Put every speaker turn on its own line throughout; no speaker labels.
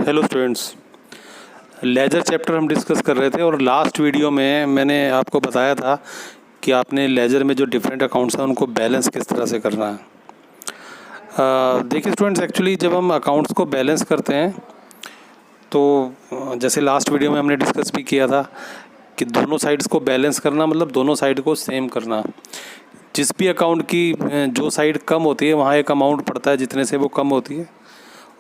Hello students, laser chapter हम discuss कर रहे थे और लास्ट वीडियो में मैंने आपको बताया था कि आपने लेजर में जो डिफरेंट अकाउंट्स हैं उनको बैलेंस किस तरह से करना है। देखिए स्टूडेंट्स, एक्चुअली जब हम अकाउंट्स को बैलेंस करते हैं तो जैसे लास्ट वीडियो में हमने डिस्कस भी किया था कि दोनों साइड्स को बैलेंस करना मतलब दोनों साइड को सेम करना। जिस भी अकाउंट की जो साइड कम होती है वहाँ एक अमाउंट पड़ता है जितने से वो कम होती है,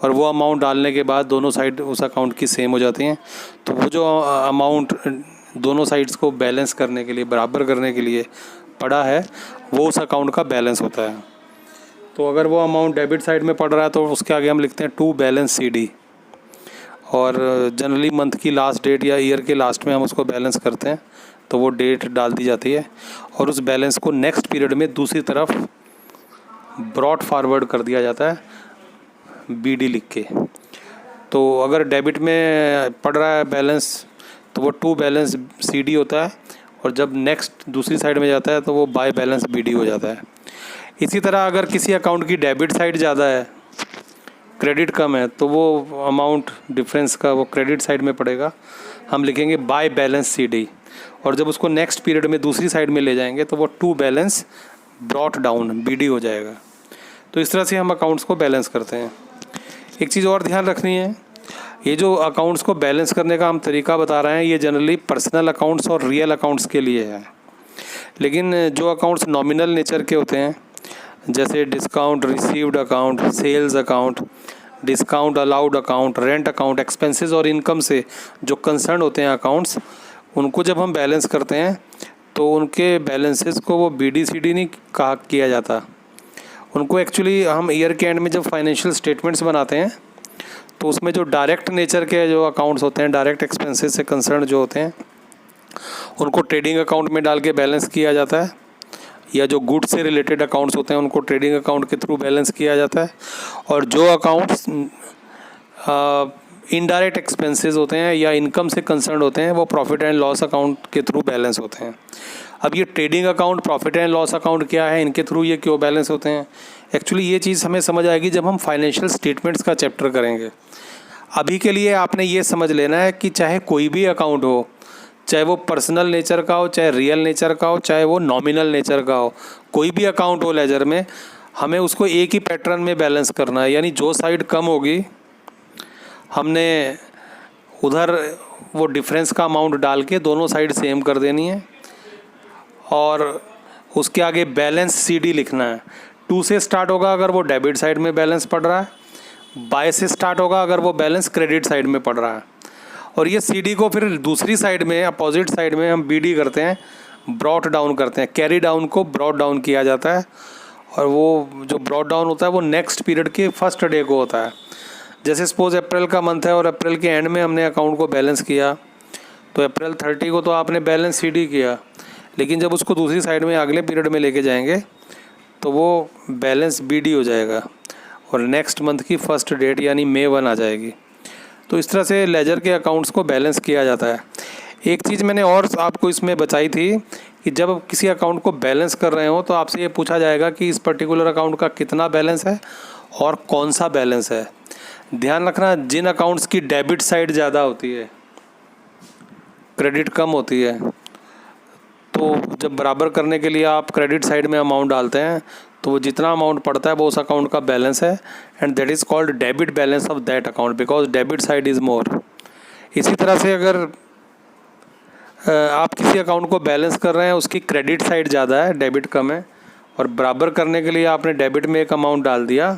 और वो अमाउंट डालने के बाद दोनों साइड उस अकाउंट की सेम हो जाती हैं। तो वो जो अमाउंट दोनों साइड्स को बैलेंस करने के लिए, बराबर करने के लिए पड़ा है, वो उस अकाउंट का बैलेंस होता है। तो अगर वो अमाउंट डेबिट साइड में पड़ रहा है तो उसके आगे हम लिखते हैं टू बैलेंस CD, और जनरली मंथ की लास्ट डेट या ईयर के लास्ट में हम उसको बैलेंस करते हैं तो वो डेट डाल दी जाती है और उस बैलेंस को नेक्स्ट पीरियड में दूसरी तरफ ब्रॉट फॉरवर्ड कर दिया जाता है BD लिख के। तो अगर डेबिट में पड़ रहा है बैलेंस तो वो टू बैलेंस CD होता है, और जब नेक्स्ट दूसरी साइड में जाता है तो वो बाय बैलेंस BD हो जाता है। इसी तरह अगर किसी अकाउंट की डेबिट साइड ज़्यादा है, क्रेडिट कम है, तो वो अमाउंट डिफरेंस का वो क्रेडिट साइड में पड़ेगा, हम लिखेंगे बाय बैलेंस CD, और जब उसको नेक्स्ट पीरियड में दूसरी साइड में ले जाएंगे तो वो to balance brought down BD हो जाएगा। तो इस तरह से हम अकाउंट्स को बैलेंस करते हैं। एक चीज़ और ध्यान रखनी है, ये जो अकाउंट्स को बैलेंस करने का हम तरीका बता रहे हैं ये जनरली पर्सनल अकाउंट्स और रियल अकाउंट्स के लिए है। लेकिन जो अकाउंट्स नॉमिनल नेचर के होते हैं, जैसे discount received account, sales account, discount allowed account, rent account, expenses और इनकम से जो कंसर्न होते हैं अकाउंट्स, उनको जब हम बैलेंस करते हैं तो उनके बैलेंसेस को वो BD CD नहीं किया जाता। उनको एक्चुअली हम ईयर के एंड में जब फाइनेंशियल स्टेटमेंट्स बनाते हैं तो उसमें जो डायरेक्ट नेचर के जो अकाउंट्स होते हैं, डायरेक्ट एक्सपेंसेस से कंसर्न जो होते हैं, उनको ट्रेडिंग अकाउंट में डाल के बैलेंस किया जाता है, या जो गुड्स से रिलेटेड अकाउंट्स होते हैं उनको ट्रेडिंग अकाउंट के थ्रू बैलेंस किया जाता है, और जो अकाउंट्स इनडायरेक्ट एक्सपेंसेस होते हैं या इनकम से कंसर्न होते हैं वो प्रॉफिट एंड लॉस अकाउंट के थ्रू बैलेंस होते हैं। अब ये trading account, profit and loss account क्या है, इनके थ्रू ये क्यों बैलेंस होते हैं, एक्चुअली ये चीज़ हमें समझ आएगी जब हम फाइनेंशियल स्टेटमेंट्स का चैप्टर करेंगे। अभी के लिए आपने ये समझ लेना है कि चाहे कोई भी अकाउंट हो, चाहे वो पर्सनल नेचर का हो, चाहे रियल नेचर का हो, चाहे वो नॉमिनल नेचर का हो, कोई भी अकाउंट हो लेजर में, हमें उसको एक ही पैटर्न में बैलेंस करना है। यानी जो साइड कम होगी हमने उधर वो डिफरेंस का अमाउंट डाल के दोनों साइड सेम कर देनी है, और उसके आगे बैलेंस CD लिखना है। 2 से स्टार्ट होगा अगर वो डेबिट साइड में बैलेंस पड़ रहा है, बाय से स्टार्ट होगा अगर वो बैलेंस क्रेडिट साइड में पड़ रहा है, और ये CD को फिर दूसरी साइड में, अपोजिट साइड में हम BD करते हैं, ब्रॉट डाउन करते हैं। कैरी डाउन को ब्रॉट डाउन किया जाता है, और वो जो ब्रॉट डाउन होता है वो नेक्स्ट पीरियड के फर्स्ट डे को होता है। जैसे सपोज अप्रैल का मंथ है और अप्रैल के एंड में हमने अकाउंट को बैलेंस किया, तो अप्रैल 30 को तो आपने बैलेंस CD किया, लेकिन जब उसको दूसरी साइड में अगले पीरियड में लेके जाएंगे तो वो बैलेंस BD हो जाएगा, और नेक्स्ट मंथ की फर्स्ट डेट यानी May 1 आ जाएगी। तो इस तरह से लेजर के अकाउंट्स को बैलेंस किया जाता है। एक चीज़ मैंने और आपको इसमें बताई थी कि जब आप किसी अकाउंट को बैलेंस कर रहे हो तो आपसे ये पूछा जाएगा कि इस पर्टिकुलर अकाउंट का कितना बैलेंस है और कौन सा बैलेंस है। ध्यान रखना, जिन अकाउंट्स की डेबिट साइड ज़्यादा होती है, क्रेडिट कम होती है, तो जब बराबर करने के लिए आप क्रेडिट साइड में अमाउंट डालते हैं तो वो जितना अमाउंट पड़ता है वो उस अकाउंट का बैलेंस है, and that is called debit balance of that account because debit side is more. इसी तरह से अगर आप किसी अकाउंट को बैलेंस कर रहे हैं, उसकी क्रेडिट साइड ज़्यादा है, डेबिट कम है, और बराबर करने के लिए आपने डेबिट में एक अमाउंट डाल दिया,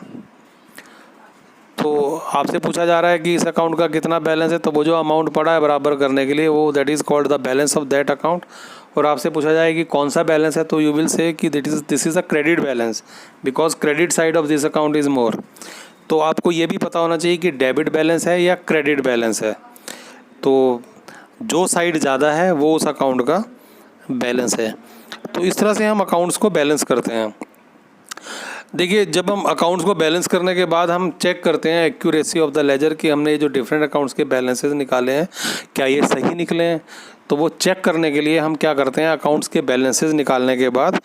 तो आपसे पूछा जा रहा है कि इस अकाउंट का कितना बैलेंस है, तो वो जो अमाउंट पड़ा है बराबर करने के लिए वो that is called the balance of that account. और आपसे पूछा जाए कि कौन सा बैलेंस है, तो यू विल से कि this is a credit balance because credit side of this account is more. तो आपको ये भी पता होना चाहिए कि डेबिट बैलेंस है या क्रेडिट बैलेंस है, तो जो साइड ज़्यादा है वो उस अकाउंट का बैलेंस है। तो इस तरह से हम अकाउंट्स को बैलेंस करते हैं। देखिए, जब हम अकाउंट्स को बैलेंस करने के बाद हम चेक करते हैं एक्यूरेसी ऑफ द लेजर कि हमने ये जो डिफरेंट अकाउंट्स के बैलेंसेस निकाले हैं क्या ये सही निकले हैं। तो वो चेक करने के लिए हम क्या करते हैं, अकाउंट्स के बैलेंसेस निकालने के बाद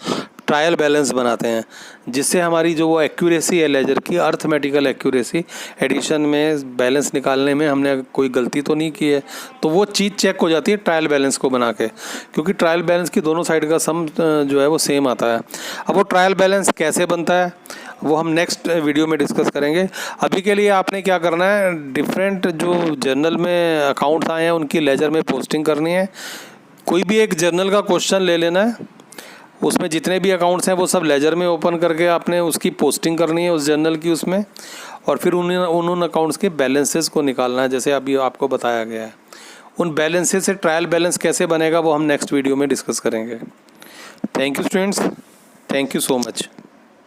ट्रायल बैलेंस बनाते हैं, जिससे हमारी जो वो एक्यूरेसी है लेजर की, अर्थमेटिकल एक्यूरेसी, एडिशन में बैलेंस निकालने में हमने कोई गलती तो नहीं की है, तो वो चीज़ चेक हो जाती है ट्रायल बैलेंस को बना के, क्योंकि ट्रायल बैलेंस की दोनों साइड का सम जो है वो सेम आता है। अब वो ट्रायल बैलेंस कैसे बनता है वो हम नेक्स्ट वीडियो में डिस्कस करेंगे। अभी के लिए आपने क्या करना है, डिफरेंट जो जर्नल में अकाउंट्स आए हैं उनकी लेजर में पोस्टिंग करनी है। कोई भी एक जर्नल का क्वेश्चन ले लेना है, उसमें जितने भी अकाउंट्स हैं वो सब लेजर में ओपन करके आपने उसकी पोस्टिंग करनी है उस जर्नल की उसमें, और फिर उन अकाउंट्स के बैलेंसेस को निकालना है, जैसे अभी आपको बताया गया है। उन बैलेंसेस से ट्रायल बैलेंस कैसे बनेगा वो हम नेक्स्ट वीडियो में डिस्कस करेंगे। Thank you students, thank you so much.